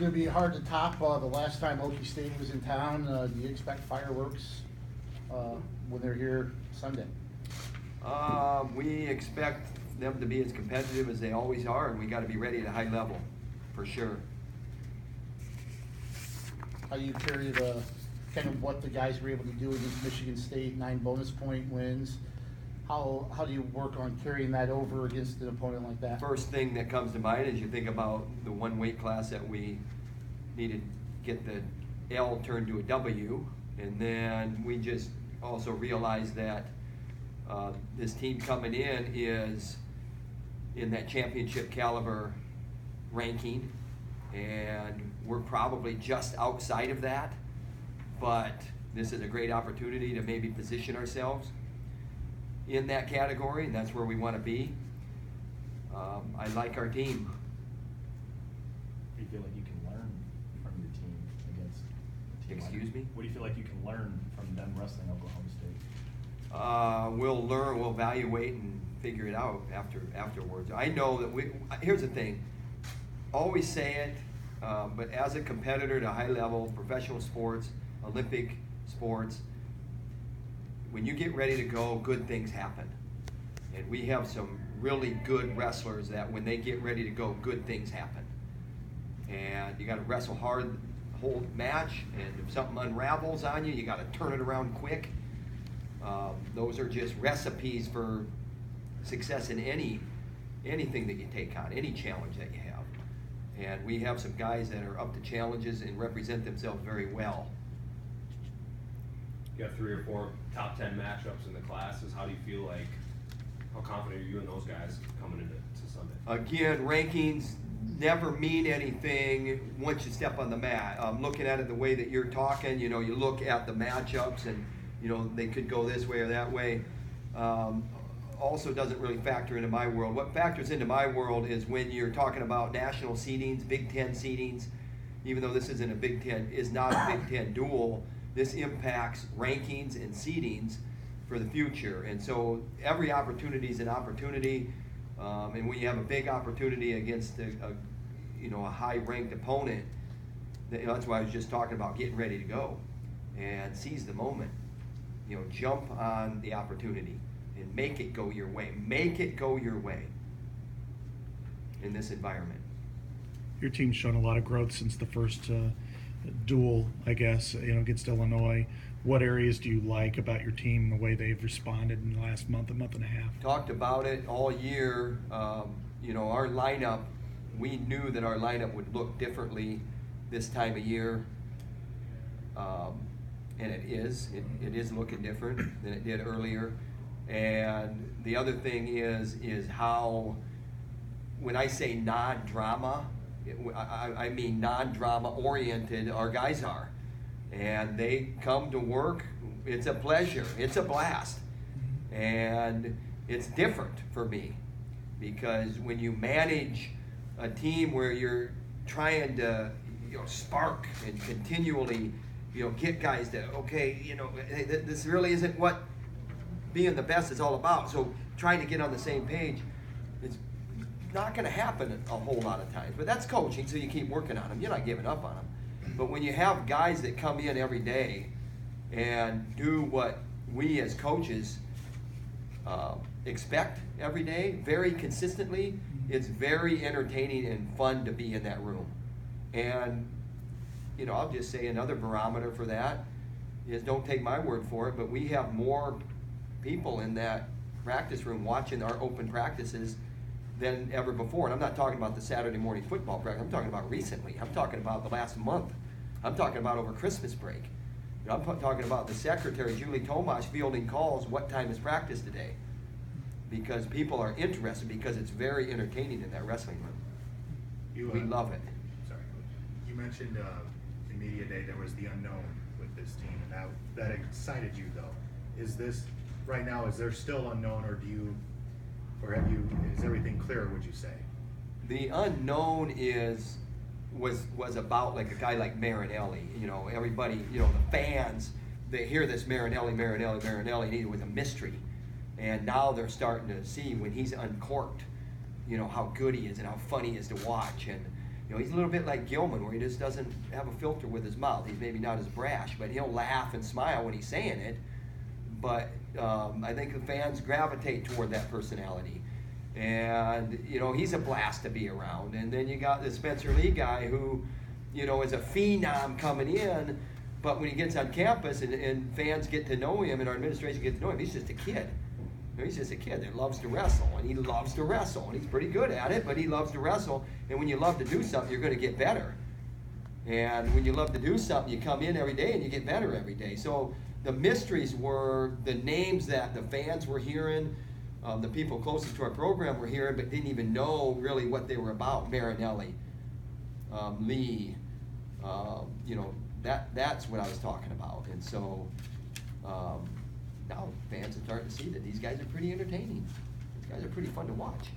going to be hard to top the last time Okie State was in town. Do you expect fireworks when they're here Sunday? We expect them to be as competitive as they always are, and we got to be ready at a high level, for sure. How do you carry the kind of what the guys were able to do against Michigan State, 9 bonus point wins? How do you work on carrying that over against an opponent like that? First thing that comes to mind is you think about the one weight class that we needed to get the L turned to a W, and then we just also realized that this team coming in is in that championship caliber ranking, and we're probably just outside of that, but this is a great opportunity to maybe position ourselves in that category, and that's where we want to be. I like our team. What do you feel like you can learn from your team against a team? Excuse me? What do you feel like you can learn from them wrestling Oklahoma State? We'll learn, we'll evaluate, and figure it out afterwards. I know that here's the thing, always say it, but as a competitor to high level professional sports, Olympic sports, when you get ready to go, good things happen. And we have some really good wrestlers that when they get ready to go, good things happen. And you got to wrestle hard the whole match, and if something unravels on you, you got to turn it around quick. Those are just recipes for success in anything that you take on, any challenge that you have. And we have some guys that are up to challenges and represent themselves very well. You got 3 or 4 top 10 matchups in the classes. How do you feel like, how confident are you in those guys coming into Sunday? Again, rankings never mean anything once you step on the mat. Looking at it the way that you're talking, you look at the matchups and, they could go this way or that way. Also doesn't really factor into my world. What factors into my world is when you're talking about national seedings, Big Ten seedings, even though this isn't a Big Ten, is not a Big Ten duel, this impacts rankings and seedings for the future. And so every opportunity is an opportunity. And when you have a big opportunity against a high-ranked opponent, that's why I was just talking about getting ready to go and seize the moment. Jump on the opportunity and make it go your way. Make it go your way in this environment. Your team's shown a lot of growth since the first duel, I guess, against Illinois. What areas do you like about your team, the way they've responded in the last month and a half? Talked about it all year. Our lineup, we knew that our lineup would look differently this time of year. And it is looking different than it did earlier. And the other thing is how, when I say non-drama, I mean non-drama oriented our guys are. And they come to work, it's a pleasure, it's a blast. And it's different for me, because when you manage a team where you're trying to spark and continually get guys to, this really isn't what being the best is all about. So trying to get on the same page is not going to happen a whole lot of times. But that's coaching, so you keep working on them. You're not giving up on them. But when you have guys that come in every day and do what we as coaches expect every day, very consistently, it's very entertaining and fun to be in that room. And I'll just say another barometer for that is, don't take my word for it, but we have more people in that practice room watching our open practices than ever before. And I'm not talking about the Saturday morning football practice. I'm talking about recently. I'm talking about the last month. I'm talking about over Christmas break. I'm talking about the secretary, Julie Tomash, fielding calls, what time is practice today? Because people are interested, because it's very entertaining in that wrestling room. We love it. Sorry, Coach. You mentioned in media day there was the unknown with this team, and that excited you though. Is this right now? Is there still unknown, or is everything clear? Would you say? The unknown was about like a guy like Marinelli. Everybody, the fans, they hear this Marinelli, and it was a mystery. And now they're starting to see when he's uncorked, how good he is and how funny he is to watch. And You know, he's a little bit like Gilman, where he just doesn't have a filter with his mouth. He's maybe not as brash, but he'll laugh and smile when he's saying it. But I think the fans gravitate toward that personality. And, you know, he's a blast to be around. And then you got the Spencer Lee guy who, you know, is a phenom coming in, but when he gets on campus and fans get to know him and our administration gets to know him, he's just a kid. You know, he's just a kid that loves to wrestle, and he loves to wrestle, and he's pretty good at it, but he loves to wrestle. And when you love to do something, you're going to get better. And when you love to do something, you come in every day and you get better every day. So the mysteries were the names that the fans were hearing, the people closest to our program were hearing, but didn't even know really what they were about. Marinelli, Lee, you know, that's what I was talking about. And so now fans are starting to see that these guys are pretty entertaining. These guys are pretty fun to watch.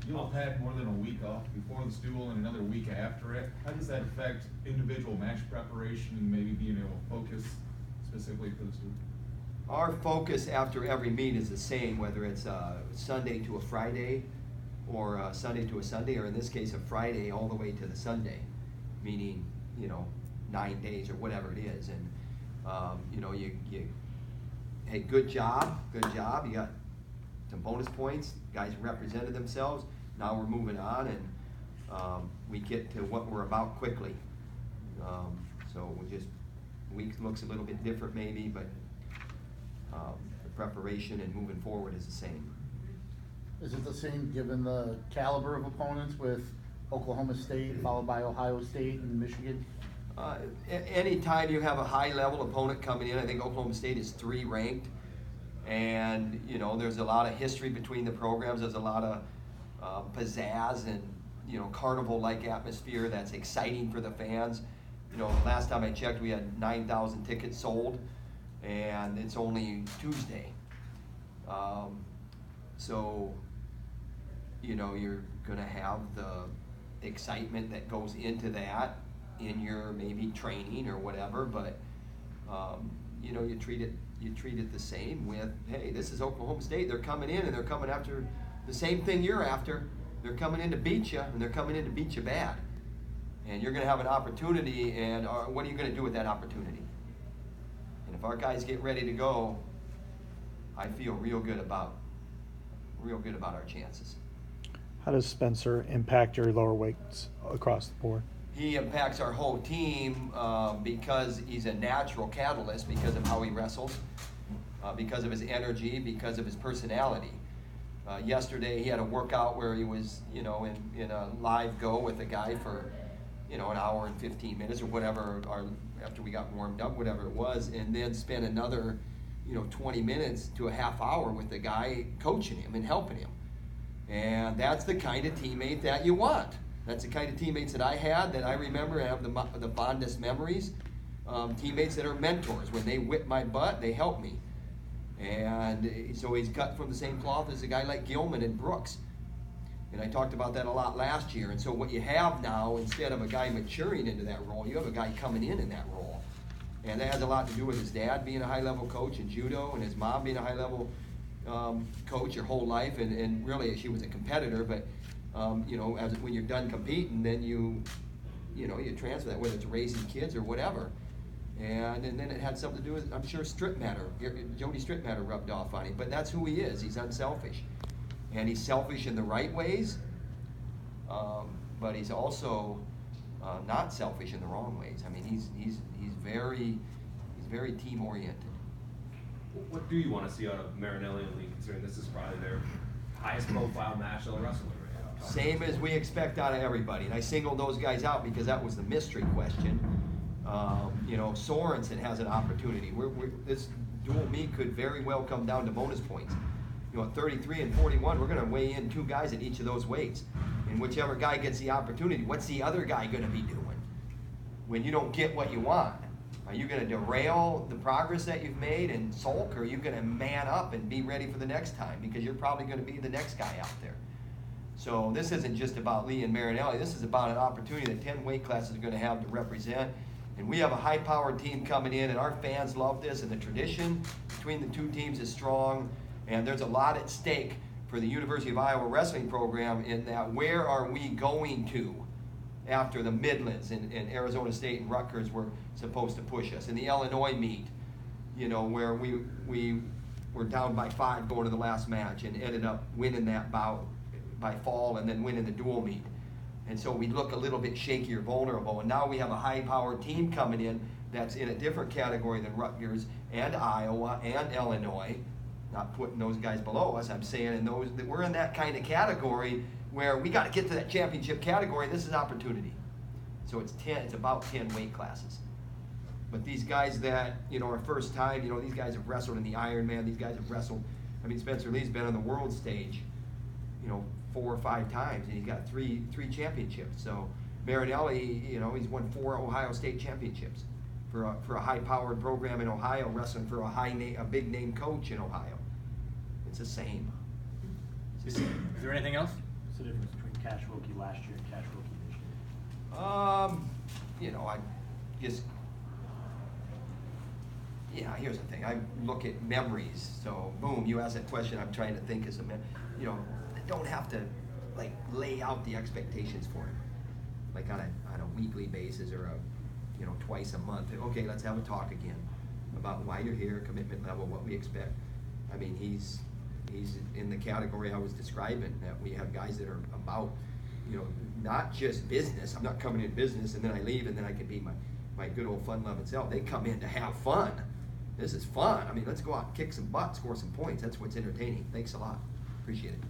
You'll have had more than a week off before this duel and another week after it. How does that affect individual match preparation and maybe being able to focus specifically for this duel? Our focus after every meet is the same, whether it's a Sunday to a Friday or a Sunday to a Sunday, or in this case, a Friday all the way to the Sunday, meaning, you know, 9 days or whatever it is. And, you know, hey, good job. You got some bonus points. Guys represented themselves. Now we're moving on, and we get to what we're about quickly. So week looks a little bit different maybe, but the preparation and moving forward is the same. Is it the same given the caliber of opponents with Oklahoma State followed by Ohio State and Michigan? Anytime you have a high-level opponent coming in, I think Oklahoma State is 3 ranked, and you know there's a lot of history between the programs. There's a lot of pizzazz and, you know, carnival-like atmosphere that's exciting for the fans. You know, last time I checked, we had 9,000 tickets sold, and it's only Tuesday. So, you know, you're going to have the excitement that goes into that in your maybe training or whatever, but you know, you treat it the same with, hey, this is Oklahoma State. They're coming in and they're coming after the same thing you're after. They're coming in to beat you, and they're coming in to beat you bad. And you're going to have an opportunity, and what are you going to do with that opportunity? And if our guys get ready to go, I feel real good about our chances. How does Spencer impact your lower weights across the board? He impacts our whole team because he's a natural catalyst because of how he wrestles, because of his energy, because of his personality. Yesterday he had a workout where he was, you know, in a live go with a guy for, you know, an hour and 15 minutes or whatever, after we got warmed up, whatever it was, and then spent another, you know, 20 minutes to a half hour with the guy coaching him and helping him. And that's the kind of teammate that you want. That's the kind of teammates that I had, that I remember and have the fondest memories. Teammates that are mentors. When they whip my butt, they help me. And so he's cut from the same cloth as a guy like Gilman and Brooks. And I talked about that a lot last year. And so what you have now, instead of a guy maturing into that role, you have a guy coming in that role. And that has a lot to do with his dad being a high-level coach in judo and his mom being a high-level coach her whole life. And really, she was a competitor, but you know, when you're done competing, then you transfer that, whether it's raising kids or whatever. And then it had something to do with, I'm sure, strip matter. Jody strip matter rubbed off on him. But that's who he is. He's unselfish. And he's selfish in the right ways, but he's also not selfish in the wrong ways. I mean, he's very team oriented. What do you want to see out of Marinelli and Lee, considering this is probably their highest profile match they'll wrestle in right now? Same as we expect out of everybody. And I singled those guys out because that was the mystery question. You know, Sorensen has an opportunity. This dual meet could very well come down to bonus points. You know, at 33 and 41, we're going to weigh in 2 guys at each of those weights. And whichever guy gets the opportunity, what's the other guy going to be doing when you don't get what you want? Are you going to derail the progress that you've made and sulk, or are you going to man up and be ready for the next time? Because you're probably going to be the next guy out there. So this isn't just about Lee and Marinelli. This is about an opportunity that 10 weight classes are going to have to represent. And we have a high-powered team coming in, and our fans love this, and the tradition between the 2 teams is strong, and there's a lot at stake for the University of Iowa wrestling program in that where are we going to? after the Midlands, and Arizona State and Rutgers were supposed to push us. And the Illinois meet, you know, where we were down by 5 going to the last match and ended up winning that bout by fall and then winning the dual meet. And so we look a little bit shaky or vulnerable. And now we have a high-powered team coming in that's in a different category than Rutgers and Iowa and Illinois. Not putting those guys below us, I'm saying in those that we're in that kind of category where we got to get to that championship category. This is opportunity. So it's about 10 weight classes. But these guys that, you know, are first time, you know, these guys have wrestled in the Ironman. These guys have wrestled. I mean, Spencer Lee's been on the world stage, you know, 4 or 5 times, and he's got three championships. So Marinelli, you know, he's won 4 Ohio State championships for a high-powered program in Ohio, wrestling for a big name coach in Ohio. It's the same. It's the same. Is there anything else? What's the difference between Cash Wilkie last year and Cash Wilkie this year? You know, I just, yeah, here's the thing. I look at memories. So, boom, you ask that question, I'm trying to think as a man. You know, I don't have to, like, lay out the expectations for him, like on a weekly basis or you know, twice a month. Okay, let's have a talk again about why you're here, commitment level, what we expect. I mean, he's in the category I was describing, that we have guys that are about, you know, not just business. I'm not coming in business and then I leave and then I can be my good old fun-loving self. They come in to have fun. This is fun. I mean, let's go out and kick some butt, score some points. That's what's entertaining. Thanks a lot. Appreciate it.